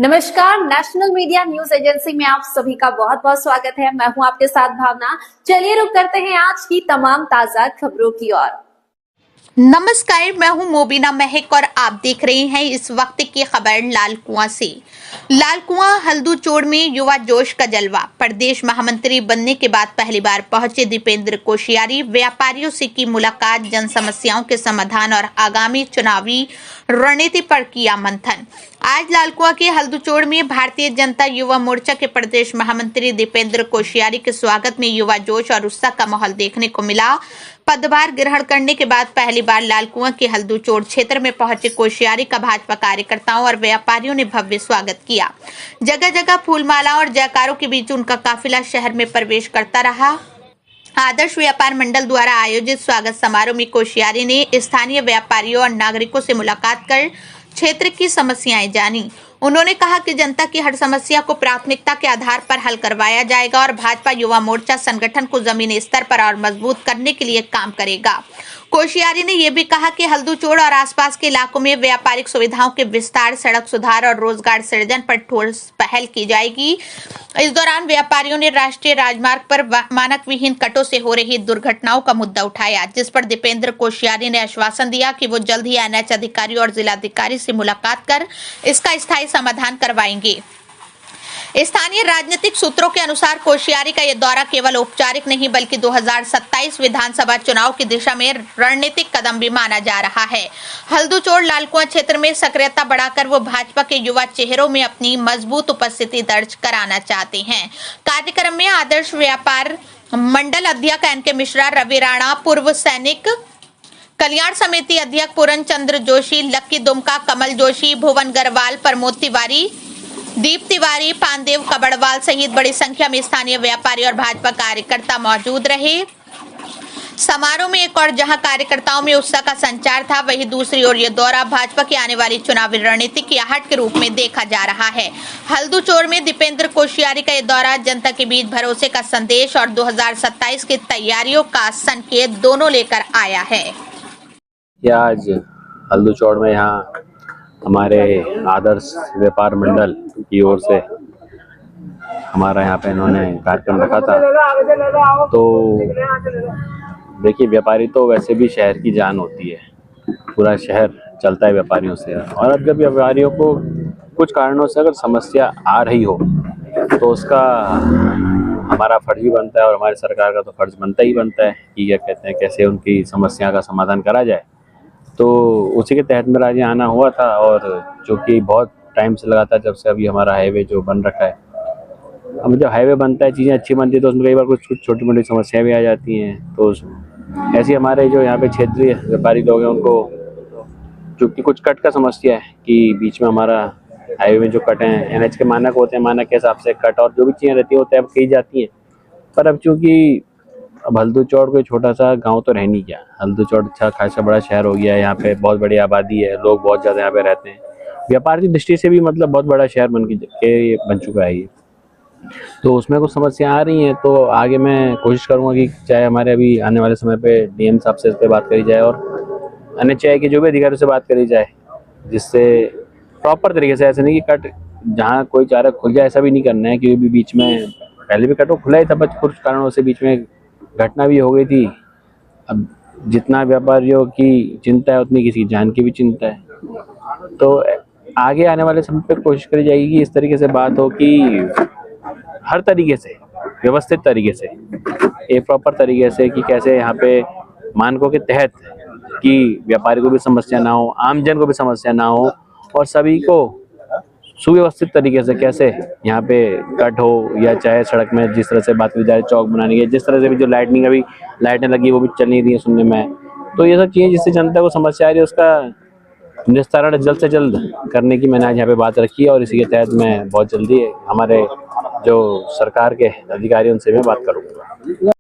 नमस्कार, national media news agency में आप सभी का बहुत बहुत स्वागत है। मैं हूं आपके साथ भावना। चलिए रुक करते हैं आज की तमाम ताजा खबरों की ओर। नमस्कार, मैं हूं मोबिना महक और आप देख रहे हैं इस वक्त की खबर लाल कुआं से। लाल कुआं हल्दूचोड़ में युवा जोश का जलवा। प्रदेश महामंत्री बनने के बाद पहली बार पहुंचे दीपेंद्र कोशियारी। व्यापारियों से की मुलाकात, जन समस्याओं के समाधान और आगामी चुनावी रणनीति पर किया मंथन। आज लाल कुआं के हल्दूचोड़ में भारतीय जनता युवा मोर्चा के प्रदेश महामंत्री दीपेंद्र कोशियारी के स्वागत में युवा जोश और उत्साह का माहौल देखने को मिला। पदभार ग्रहण करने के बाद पहली बार लाल कुआं के हल्दूचोड़ क्षेत्र में पहुंचे कोशियारी का भाजपा कार्यकर्ताओं और व्यापारियों ने भव्य स्वागत किया। जगह जगह फूलमाला और जयकारों के बीच उनका काफिला शहर में प्रवेश करता रहा। आदर्श व्यापार मंडल द्वारा आयोजित स्वागत समारोह में कोशियारी ने स्थानीय व्यापारियों और नागरिकों से मुलाकात कर क्षेत्र की समस्याएं जानी। उन्होंने कहा कि जनता की हर समस्या को प्राथमिकता के आधार पर हल करवाया जाएगा और भाजपा युवा मोर्चा संगठन को जमीनी स्तर पर और मजबूत करने के लिए काम करेगा। कोशियारी ने यह भी कहा कि हल्दूचोड़ और आसपास के इलाकों में व्यापारिक सुविधाओं के विस्तार, सड़क सुधार और रोजगार सृजन पर ठोस पहल की जाएगी। इस दौरान व्यापारियों ने राष्ट्रीय राजमार्ग पर मानक विहीन कटों से हो रही दुर्घटनाओं का मुद्दा उठाया, जिस पर दीपेंद्र कोशियारी ने आश्वासन दिया कि वो जल्द ही एनएच अधिकारी और जिलाधिकारी से मुलाकात कर इसका स्थायी समाधान करवाएंगे। स्थानीय राजनीतिक सूत्रों के अनुसार कोशियारी का यह दौरा केवल औपचारिक नहीं बल्कि 2027 विधानसभा चुनाव की दिशा में रणनीतिक कदम भी माना जा रहा है। हल्दूचोड़ लाल कुआं क्षेत्र में सक्रियता बढ़ाकर वो भाजपा के युवा चेहरों में अपनी मजबूत उपस्थिति दर्ज कराना चाहते हैं। कार्यक्रम में आदर्श व्यापार मंडल अध्यक्ष एनके मिश्रा, रवि राणा, पूर्व सैनिक कल्याण समिति अध्यक्ष पूरन चंद्र जोशी, लक्की दुमका, कमल जोशी, भुवन गरवाल, प्रमोद तिवारी, दीप तिवारी, पानदेव कबड़वाल सहित बड़ी संख्या में स्थानीय व्यापारी और भाजपा कार्यकर्ता मौजूद रहे। समारोह में एक और जहां कार्यकर्ताओं में उत्साह का संचार था, वहीं दूसरी ओर यह दौरा भाजपा की आने वाली चुनावी रणनीति की आहट के रूप में देखा जा रहा है। हल्दूचोड़ में दीपेंद्र कोशियारी का यह दौरा जनता के बीच भरोसे का संदेश और 2027 की तैयारियों का संकेत दोनों लेकर आया है। आज हल्दूचोड़ में यहाँ हमारे आदर्श व्यापार मंडल की ओर से हमारा यहाँ पे इन्होंने कार्यक्रम रखा था। तो देखिए, व्यापारी तो वैसे भी शहर की जान होती है, पूरा शहर चलता है व्यापारियों से। और अब जब व्यापारियों को कुछ कारणों से अगर समस्या आ रही हो तो उसका हमारा फर्ज भी बनता है और हमारी सरकार का तो फर्ज बनता ही बनता है कि क्या कहते हैं, कैसे उनकी समस्या का समाधान करा जाए। तो उसी के तहत मेरा आज आना हुआ था, और जो कि बहुत टाइम से लगा था, जब से अभी हमारा हाईवे जो बन रखा है। अब जब हाईवे बनता है, चीज़ें अच्छी बनती है, तो उसमें कई बार कुछ छोटी मोटी समस्याएं भी आ जाती हैं। तो ऐसे हमारे जो यहाँ पे क्षेत्रीय व्यापारी लोग हैं, उनको चूँकि कुछ कट का समस्या है कि बीच में हमारा हाईवे में जो कट हैं, एनएच के मानक होते हैं, मानक के हिसाब से कट और जो भी चीज़ें रहती हैं वो तय की जाती हैं। पर अब चूँकि अब हल्दूचोड़ कोई छोटा सा गांव तो रह नहीं गया, हल्दूचोड़ अच्छा खासा बड़ा शहर हो गया है। यहाँ पे बहुत बड़ी आबादी है, लोग बहुत ज़्यादा यहाँ पे रहते हैं। व्यापार की दृष्टि से भी मतलब बहुत बड़ा शहर बन चुका है ये। तो उसमें कुछ समस्या आ रही हैं, तो आगे मैं कोशिश करूँगा कि चाहे हमारे अभी आने वाले समय पे डीएम साहब से इस पर बात करी जाए और एनएचएआई के जो भी अधिकारियों से बात करी जाए, जिससे प्रॉपर तरीके से, ऐसे नहीं कि कट जहाँ कोई चारा खुल जाए, ऐसा भी नहीं करना है। क्योंकि बीच में पहले भी कट वो खुला ही था, बट कुछ कारणों से बीच में घटना भी हो गई थी। अब जितना व्यापारियों की चिंता है उतनी किसी जान की भी चिंता है। तो आगे आने वाले समय पर कोशिश करी जाएगी कि इस तरीके से बात हो कि हर तरीके से व्यवस्थित तरीके से, एक प्रॉपर तरीके से, कि कैसे यहाँ पे मानकों के तहत कि व्यापारी को भी समस्या ना हो, आमजन को भी समस्या ना हो, और सभी को सुव्यवस्थित तरीके से कैसे यहाँ पे कट हो, या चाहे सड़क में जिस तरह से बात की जाए, चौक बनाने की, जिस तरह से भी जो लाइटनिंग अभी लाइटें लगी वो भी चल नहीं रही है सुनने में। तो ये सब चीज़ें जिससे जनता को समस्या आ रही है, उसका निस्तारण जल्द से जल्द करने की मैंने आज यहाँ पे बात रखी है। और इसी के तहत मैं बहुत जल्दी हमारे जो सरकार के अधिकारियों से मैं बात करूँगा।